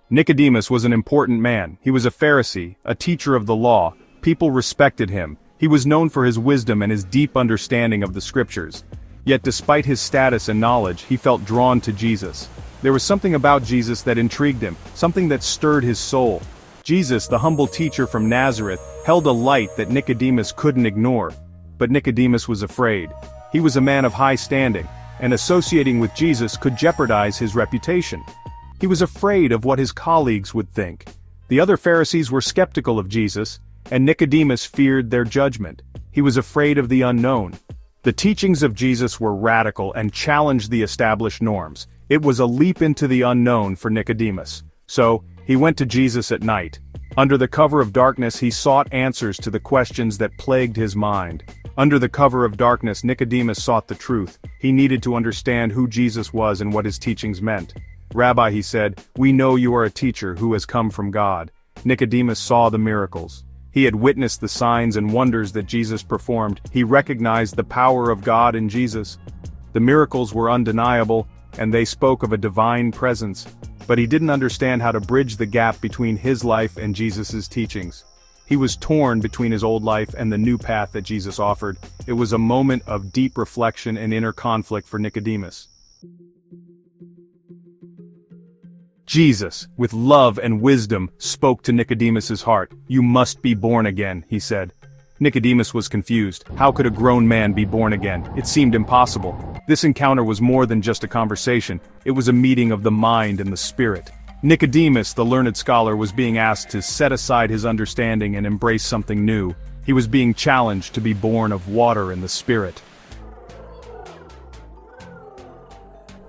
Nicodemus was an important man. He was a Pharisee, a teacher of the law. People respected him. He was known for his wisdom and his deep understanding of the scriptures. Yet despite his status and knowledge, he felt drawn to Jesus. There was something about Jesus that intrigued him, something that stirred his soul. Jesus, the humble teacher from Nazareth, held a light that Nicodemus couldn't ignore. But Nicodemus was afraid. He was a man of high standing, and associating with Jesus could jeopardize his reputation. He was afraid of what his colleagues would think. The other Pharisees were skeptical of Jesus, and Nicodemus feared their judgment. He was afraid of the unknown. The teachings of Jesus were radical and challenged the established norms. It was a leap into the unknown for Nicodemus. So, he went to Jesus at night. Under the cover of darkness, he sought answers to the questions that plagued his mind. Under the cover of darkness, Nicodemus sought the truth. He needed to understand who Jesus was and what his teachings meant. "Rabbi," he said, "we know you are a teacher who has come from God." Nicodemus saw the miracles. He had witnessed the signs and wonders that Jesus performed. He recognized the power of God in Jesus. The miracles were undeniable, and they spoke of a divine presence. But he didn't understand how to bridge the gap between his life and Jesus' teachings. He was torn between his old life and the new path that Jesus offered. It was a moment of deep reflection and inner conflict for Nicodemus. Jesus, with love and wisdom, spoke to Nicodemus's heart. "You must be born again," he said. Nicodemus was confused. How could a grown man be born again? It seemed impossible. This encounter was more than just a conversation. It was a meeting of the mind and the spirit. Nicodemus, the learned scholar, was being asked to set aside his understanding and embrace something new. He was being challenged to be born of water and the Spirit.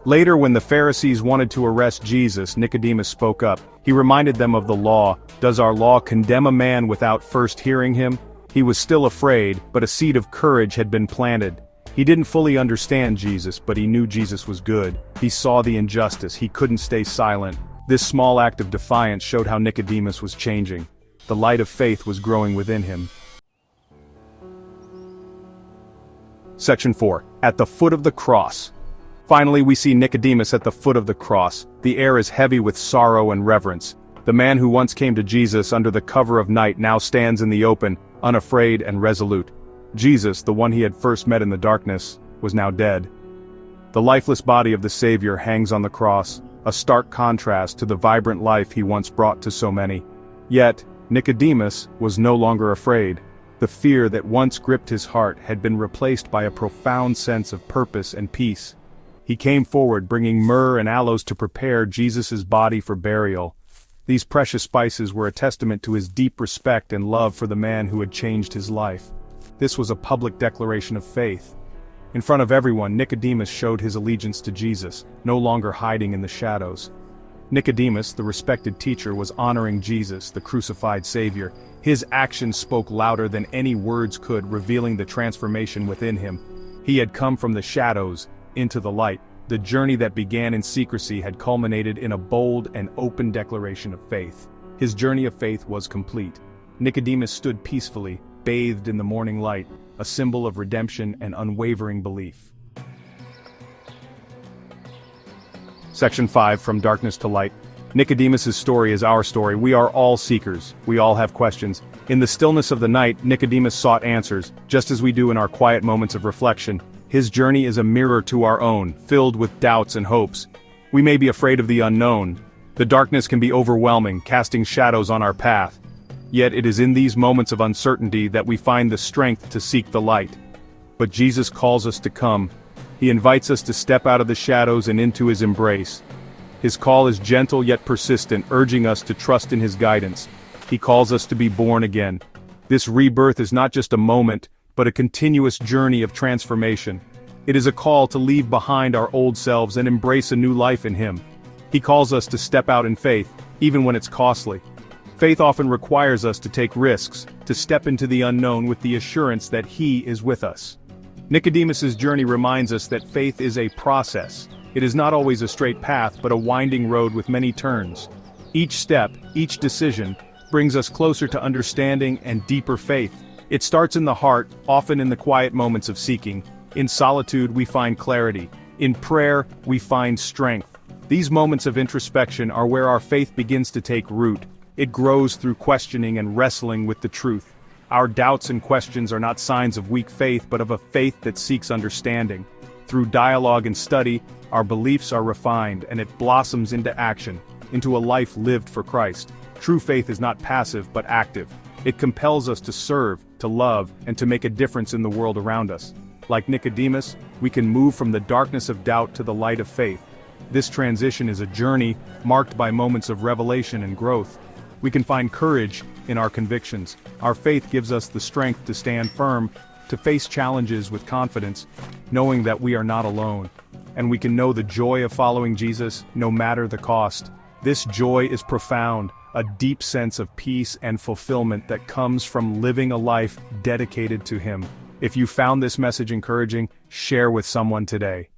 Later, when the Pharisees wanted to arrest Jesus, Nicodemus spoke up. He reminded them of the law. Does our law condemn a man without first hearing him? He was still afraid, but a seed of courage had been planted. He didn't fully understand Jesus, but he knew Jesus was good. He saw the injustice. He couldn't stay silent. This small act of defiance showed how Nicodemus was changing. The light of faith was growing within him. Section 4. At the foot of the cross. Finally, we see Nicodemus at the foot of the cross. The air is heavy with sorrow and reverence. The man who once came to Jesus under the cover of night now stands in the open, unafraid and resolute. Jesus, the one he had first met in the darkness, was now dead. The lifeless body of the Savior hangs on the cross, a stark contrast to the vibrant life he once brought to so many. Yet, Nicodemus was no longer afraid. The fear that once gripped his heart had been replaced by a profound sense of purpose and peace. He came forward bringing myrrh and aloes to prepare Jesus' body for burial. These precious spices were a testament to his deep respect and love for the man who had changed his life. This was a public declaration of faith. In front of everyone, Nicodemus showed his allegiance to Jesus, no longer hiding in the shadows. Nicodemus, the respected teacher, was honoring Jesus, the crucified Savior. His actions spoke louder than any words could, revealing the transformation within him. He had come from the shadows into the light. The journey that began in secrecy had culminated in a bold and open declaration of faith. His journey of faith was complete. Nicodemus stood peacefully, bathed in the morning light, a symbol of redemption and unwavering belief. Section 5. From Darkness to Light. Nicodemus' story is our story. We are all seekers. We all have questions. In the stillness of the night, Nicodemus sought answers, just as we do in our quiet moments of reflection. His journey is a mirror to our own, filled with doubts and hopes. We may be afraid of the unknown. The darkness can be overwhelming, casting shadows on our path. Yet it is in these moments of uncertainty that we find the strength to seek the light. But Jesus calls us to come. He invites us to step out of the shadows and into his embrace. His call is gentle yet persistent, urging us to trust in his guidance. He calls us to be born again. This rebirth is not just a moment, but a continuous journey of transformation. It is a call to leave behind our old selves and embrace a new life in him. He calls us to step out in faith, even when it's costly. Faith often requires us to take risks, to step into the unknown with the assurance that he is with us. Nicodemus' journey reminds us that faith is a process. It is not always a straight path, but a winding road with many turns. Each step, each decision, brings us closer to understanding and deeper faith. It starts in the heart, often in the quiet moments of seeking. In solitude we find clarity. In prayer we find strength. These moments of introspection are where our faith begins to take root. It grows through questioning and wrestling with the truth. Our doubts and questions are not signs of weak faith but of a faith that seeks understanding. Through dialogue and study, our beliefs are refined and it blossoms into action, into a life lived for Christ. True faith is not passive but active. It compels us to serve, to love, and to make a difference in the world around us. Like Nicodemus, we can move from the darkness of doubt to the light of faith. This transition is a journey marked by moments of revelation and growth. We can find courage in our convictions. Our faith gives us the strength to stand firm, to face challenges with confidence, knowing that we are not alone. And we can know the joy of following Jesus, no matter the cost. This joy is profound, a deep sense of peace and fulfillment that comes from living a life dedicated to Him. If you found this message encouraging, share with someone today.